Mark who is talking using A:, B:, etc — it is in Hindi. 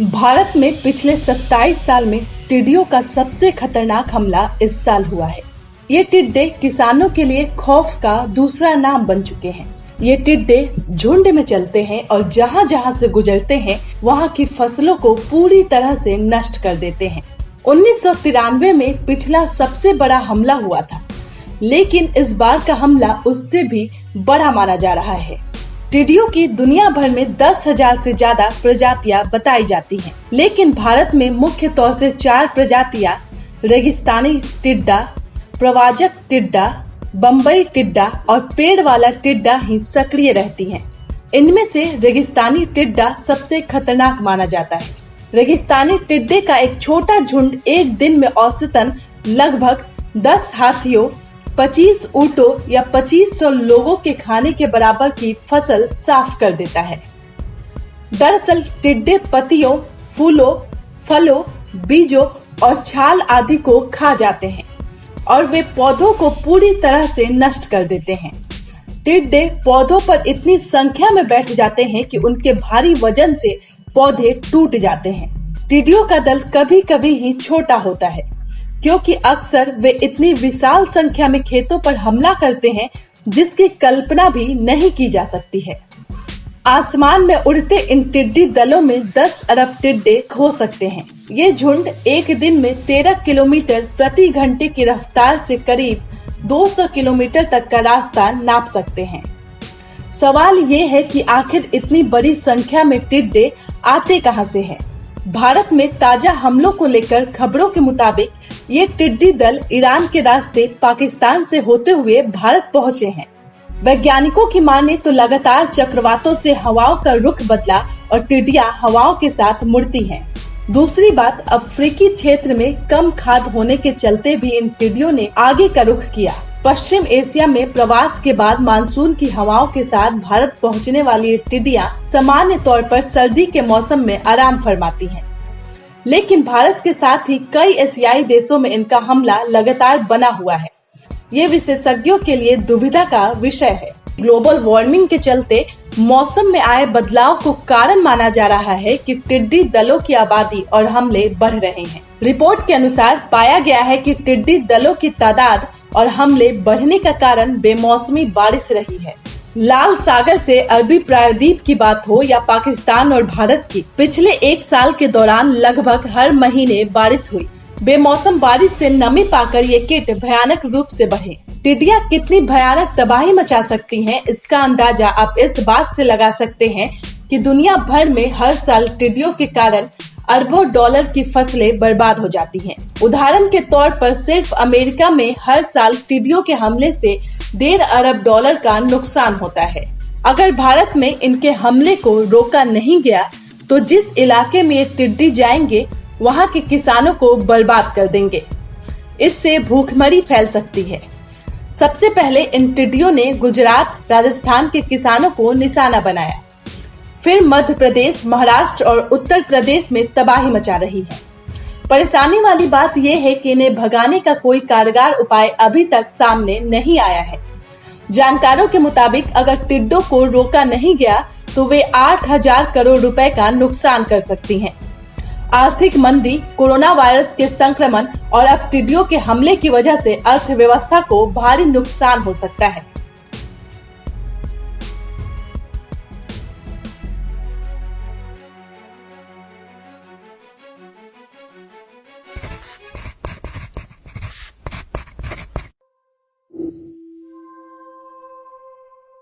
A: भारत में पिछले 27 साल में टिड्डियों का सबसे खतरनाक हमला इस साल हुआ है। ये टिड्डे किसानों के लिए खौफ का दूसरा नाम बन चुके हैं। ये टिड्डे झुंड में चलते हैं और जहाँ जहाँ से गुजरते हैं वहाँ की फसलों को पूरी तरह से नष्ट कर देते हैं। 1993 में पिछला सबसे बड़ा हमला हुआ था, लेकिन इस बार का हमला उससे भी बड़ा माना जा रहा है। टिड्डियों की दुनिया भर में 10,000 से ज्यादा प्रजातियां बताई जाती हैं, लेकिन भारत में मुख्य तौर से 4 प्रजातियां रेगिस्तानी टिड्डा, प्रवाजक टिड्डा, बम्बई टिड्डा और पेड़ वाला टिड्डा ही सक्रिय रहती हैं। इनमें से रेगिस्तानी टिड्डा सबसे खतरनाक माना जाता है। रेगिस्तानी टिड्डे का एक छोटा झुंड एक दिन में औसतन लगभग 10 हाथियों, 25 ऊँटों या 2500 लोगों के खाने के बराबर की फसल साफ कर देता है। दरअसल टिड्डे पत्तियों, फूलों, फलों, बीजों और छाल आदि को खा जाते हैं और वे पौधों को पूरी तरह से नष्ट कर देते हैं। टिड्डे पौधों पर इतनी संख्या में बैठ जाते हैं कि उनके भारी वजन से पौधे टूट जाते हैं। टिड्डियों का दल कभी कभी ही छोटा होता है, क्योंकि अक्सर वे इतनी विशाल संख्या में खेतों पर हमला करते हैं जिसकी कल्पना भी नहीं की जा सकती है। आसमान में उड़ते इन टिड्डी दलों में 10 अरब टिड्डे हो सकते हैं। ये झुंड एक दिन में 13 किलोमीटर प्रति घंटे की रफ्तार से करीब 200 किलोमीटर तक का रास्ता नाप सकते हैं। सवाल ये है कि आखिर इतनी बड़ी संख्या में टिड्डे आते कहां से हैं? भारत में ताजा हमलों को लेकर खबरों के मुताबिक ये टिड्डी दल ईरान के रास्ते पाकिस्तान से होते हुए भारत पहुंचे हैं। वैज्ञानिकों की माने तो लगातार चक्रवातों से हवाओं का रुख बदला और टिड्डियां हवाओं के साथ मुड़ती हैं। दूसरी बात, अफ्रीकी क्षेत्र में कम खाद होने के चलते भी इन टिड्डियों ने आगे का रुख किया। पश्चिम एशिया में प्रवास के बाद मानसून की हवाओं के साथ भारत पहुंचने वाली टिड्डियां सामान्य तौर पर सर्दी के मौसम में आराम फरमाती हैं, लेकिन भारत के साथ ही कई एशियाई देशों में इनका हमला लगातार बना हुआ है। ये विशेषज्ञों के लिए दुविधा का विषय है। ग्लोबल वार्मिंग के चलते मौसम में आए बदलाव को कारण माना जा रहा है कि टिड्डी दलों की आबादी और हमले बढ़ रहे हैं। रिपोर्ट के अनुसार पाया गया है कि टिड्डी दलों की तादाद और हमले बढ़ने का कारण बेमौसमी बारिश रही है। लाल सागर से अरबी प्रायद्वीप की बात हो या पाकिस्तान और भारत की, पिछले 1 साल के दौरान लगभग हर महीने बारिश हुई। बेमौसम बारिश से नमी पाकर ये कीट भयानक रूप से बढ़े। टिड्डियां कितनी भयानक तबाही मचा सकती हैं, इसका अंदाजा आप इस बात से लगा सकते हैं कि दुनिया भर में हर साल टिड्डियों के कारण अरबों डॉलर की फसलें बर्बाद हो जाती हैं। उदाहरण के तौर पर सिर्फ अमेरिका में हर साल टिड्डियों के हमले से 1.5 अरब डॉलर का नुकसान होता है। अगर भारत में इनके हमले को रोका नहीं गया तो जिस इलाके में ये टिड्डी जाएंगे वहाँ के किसानों को बर्बाद कर देंगे। इससे भूखमरी फैल सकती है। सबसे पहले इन टिड्डियों ने गुजरात, राजस्थान के किसानों को निशाना बनाया, फिर मध्य प्रदेश, महाराष्ट्र और उत्तर प्रदेश में तबाही मचा रही है। परेशानी वाली बात यह है कि इन्हें भगाने का कोई कारगर उपाय अभी तक सामने नहीं आया है। जानकारों के मुताबिक अगर टिड्डों को रोका नहीं गया तो वे 8,000 करोड़ रुपए का नुकसान कर सकती हैं। आर्थिक मंदी, कोरोना वायरस के संक्रमण और अब टिड्डियों के हमले की वजह से अर्थव्यवस्था को भारी नुकसान हो सकता है।